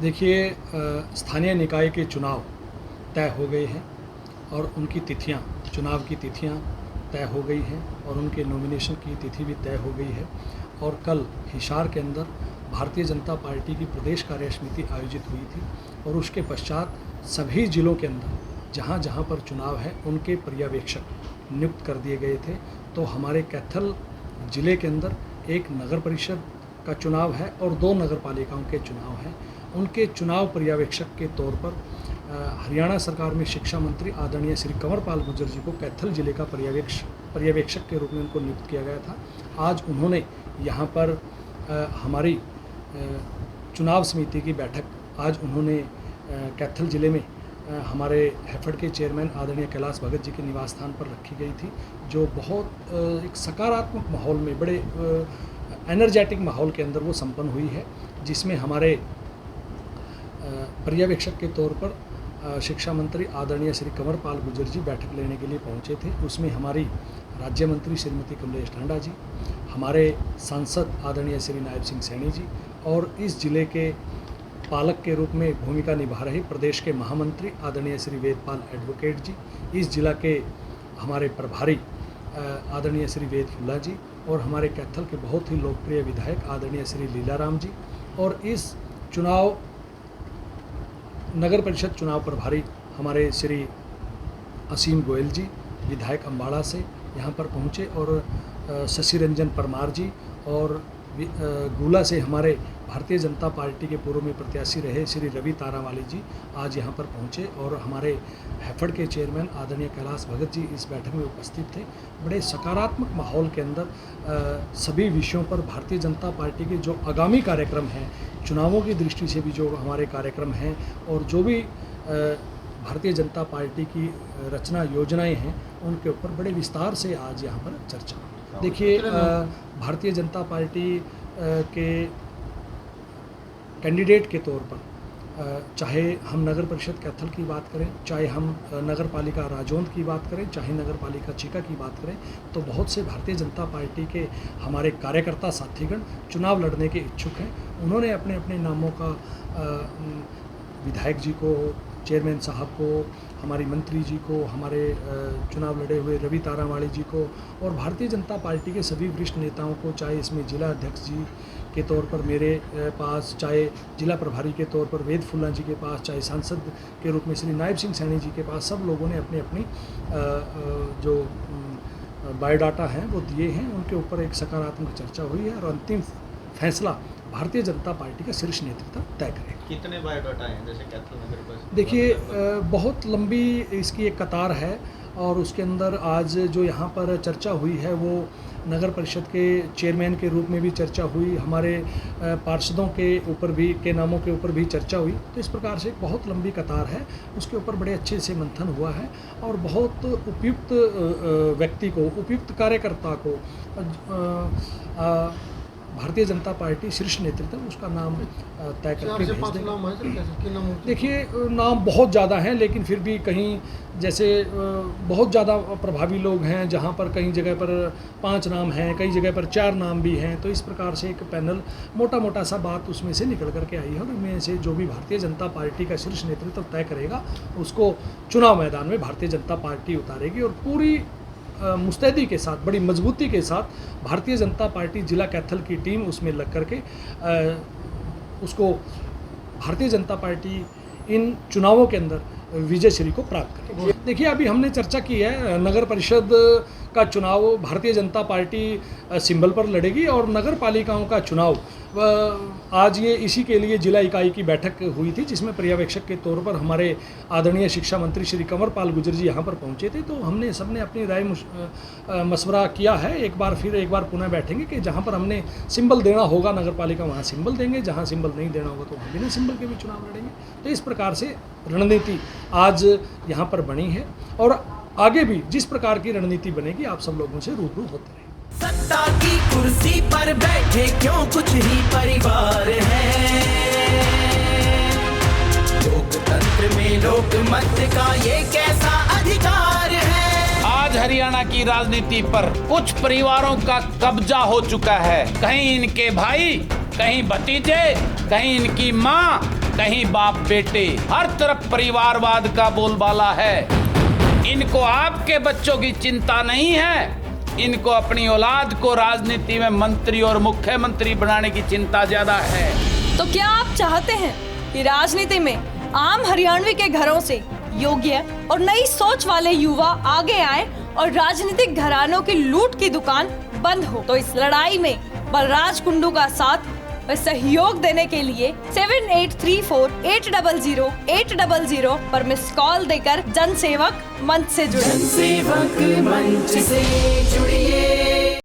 देखिए, स्थानीय निकाय के चुनाव तय हो गए हैं और उनकी तिथियां, चुनाव की तिथियां तय हो गई हैं और उनके नॉमिनेशन की तिथि भी तय हो गई है। और कल हिसार के अंदर भारतीय जनता पार्टी की प्रदेश कार्य समिति आयोजित हुई थी और उसके पश्चात सभी जिलों के अंदर जहाँ जहाँ पर चुनाव है उनके पर्यवेक्षक नियुक्त कर दिए गए थे। तो हमारे कैथल ज़िले के अंदर एक नगर परिषद का चुनाव है और 2 नगर पालिकाओं के चुनाव हैं। उनके चुनाव पर्यवेक्षक के तौर पर हरियाणा सरकार में शिक्षा मंत्री आदरणीय श्री कंवर पाल गुर्जर जी को कैथल जिले का पर्यवेक्षक के रूप में उनको नियुक्त किया गया था। आज उन्होंने यहाँ पर हमारी चुनाव समिति की बैठक आज उन्होंने कैथल ज़िले में हमारे हैफेड के चेयरमैन आदरणीय कैलाश भगत जी के निवास स्थान पर रखी गई थी, जो बहुत एक सकारात्मक माहौल में, बड़े एनर्जेटिक माहौल के अंदर वो संपन्न हुई है, जिसमें हमारे पर्यवेक्षक के तौर पर शिक्षा मंत्री आदरणीय श्री कंवर पाल गुर्जर जी बैठक लेने के लिए पहुंचे थे। उसमें हमारी राज्य मंत्री श्रीमती कमलेश ढांडा जी, हमारे सांसद आदरणीय श्री नायब सिंह सैनी जी और इस जिले के पालक के रूप में भूमिका निभा रहे प्रदेश के महामंत्री आदरणीय श्री वेदपाल एडवोकेट जी, इस जिला के हमारे प्रभारी आदरणीय श्री वेद फुल्ला जी और हमारे कैथल के बहुत ही लोकप्रिय विधायक आदरणीय श्री लीलाराम जी और इस चुनाव नगर परिषद चुनाव प्रभारी हमारे श्री असीम गोयल जी विधायक अम्बाड़ा से यहाँ पर पहुँचे और शशि रंजन परमार जी और गुला से हमारे भारतीय जनता पार्टी के पूर्व में प्रत्याशी रहे श्री रवि तारावाली जी आज यहाँ पर पहुँचे और हमारे हैफेड के चेयरमैन आदरणीय कैलाश भगत जी इस बैठक में उपस्थित थे। बड़े सकारात्मक माहौल के अंदर सभी विषयों पर भारतीय जनता पार्टी के जो आगामी कार्यक्रम हैं, चुनावों की दृष्टि से भी जो हमारे कार्यक्रम हैं और जो भी भारतीय जनता पार्टी की रचना योजनाएं हैं, उनके ऊपर बड़े विस्तार से आज यहाँ पर चर्चा। देखिए, भारतीय जनता पार्टी के कैंडिडेट के तौर पर चाहे हम नगर परिषद कैथल की बात करें, चाहे हम नगर पालिका राजौंद की बात करें, चाहे नगर पालिका चीका की बात करें, तो बहुत से भारतीय जनता पार्टी के हमारे कार्यकर्ता साथीगण चुनाव लड़ने के इच्छुक हैं। उन्होंने अपने अपने नामों का विधायक जी को, चेयरमैन साहब को, हमारी मंत्री जी को, हमारे चुनाव लड़े हुए रवि तारावाली जी को और भारतीय जनता पार्टी के सभी वरिष्ठ नेताओं को, चाहे इसमें जिला अध्यक्ष जी के तौर पर मेरे पास, चाहे जिला प्रभारी के तौर पर वेद फुल्ला जी के पास, चाहे सांसद के रूप में श्री नायब सिंह सैनी जी के पास, सब लोगों ने अपनी अपनी जो बायोडाटा हैं वो दिए हैं। उनके ऊपर एक सकारात्मक चर्चा हुई है और अंतिम फैसला भारतीय जनता पार्टी का शीर्ष नेतृत्व तय करेगा। कितने बायोडाटा हैं जैसे कैथल नगर परिषद? देखिए, बहुत लंबी इसकी एक कतार है और उसके अंदर आज जो यहाँ पर चर्चा हुई है वो नगर परिषद के चेयरमैन के रूप में भी चर्चा हुई, हमारे पार्षदों के ऊपर भी, के नामों के ऊपर भी चर्चा हुई। तो इस प्रकार से एक बहुत लंबी कतार है, उसके ऊपर बड़े अच्छे से मंथन हुआ है और बहुत उपयुक्त व्यक्ति को, उपयुक्त कार्यकर्ता को भारतीय जनता पार्टी शीर्ष नेतृत्व उसका नाम तय करके भेज देगा। देखिए, नाम बहुत ज़्यादा हैं, लेकिन फिर भी कहीं जैसे बहुत ज़्यादा प्रभावी लोग हैं, जहाँ पर कई जगह पर 5 नाम हैं, कई जगह पर 4 नाम भी हैं। तो इस प्रकार से एक पैनल मोटा सा बात उसमें से निकल करके आई है और उनमें से जो भी भारतीय जनता पार्टी का शीर्ष नेतृत्व तय करेगा उसको चुनाव मैदान में भारतीय जनता पार्टी उतारेगी और पूरी मुस्तैदी के साथ, बड़ी मजबूती के साथ भारतीय जनता पार्टी जिला कैथल की टीम उसमें लग करके उसको भारतीय जनता पार्टी इन चुनावों के अंदर विजय श्री को प्राप्त करेगी। देखिए, अभी हमने चर्चा की है, नगर परिषद का चुनाव भारतीय जनता पार्टी सिंबल पर लड़ेगी और नगर पालिकाओं का चुनाव आज ये इसी के लिए जिला इकाई की बैठक हुई थी, जिसमें पर्यवेक्षक के तौर पर हमारे आदरणीय शिक्षा मंत्री श्री कंवर पाल गुर्जर जी यहाँ पर पहुँचे थे। तो हमने सबने अपनी राय मशवरा किया है। एक बार पुनः बैठेंगे कि जहाँ पर हमने सिंबल देना होगा नगर पालिका वहाँ सिंबल देंगे, जहाँ सिंबल नहीं देना होगा तो वहाँ बिना सिंबल के भी चुनाव लड़ेंगे। तो इस प्रकार से रणनीति आज यहाँ पर बनी है और आगे भी जिस प्रकार की रणनीति बनेगी आप सब लोगों से रूबरू होते रहेंगे। सत्ता की कुर्सी पर बैठे क्यों कुछ ही परिवार है, लोकतंत्र में लोकमत का ये कैसा अधिकार है। आज हरियाणा की राजनीति पर कुछ परिवारों का कब्जा हो चुका है। कहीं इनके भाई, कहीं भतीजे, कहीं इनकी माँ, कहीं बाप बेटे, हर तरफ परिवारवाद का बोलबाला है। इनको आपके बच्चों की चिंता नहीं है, इनको अपनी औलाद को राजनीति में मंत्री और मुख्यमंत्री बनाने की चिंता ज्यादा है। तो क्या आप चाहते हैं कि राजनीति में आम हरियाणवी के घरों से योग्य और नई सोच वाले युवा आगे आए और राजनीतिक घरानों की लूट की दुकान बंद हो? तो इस लड़ाई में बलराज कुंडू का साथ व सहयोग देने के लिए 7834800800 पर मिस कॉल देकर जनसेवक मंच से जुड़े। जनसेवक मंच से जुड़िए।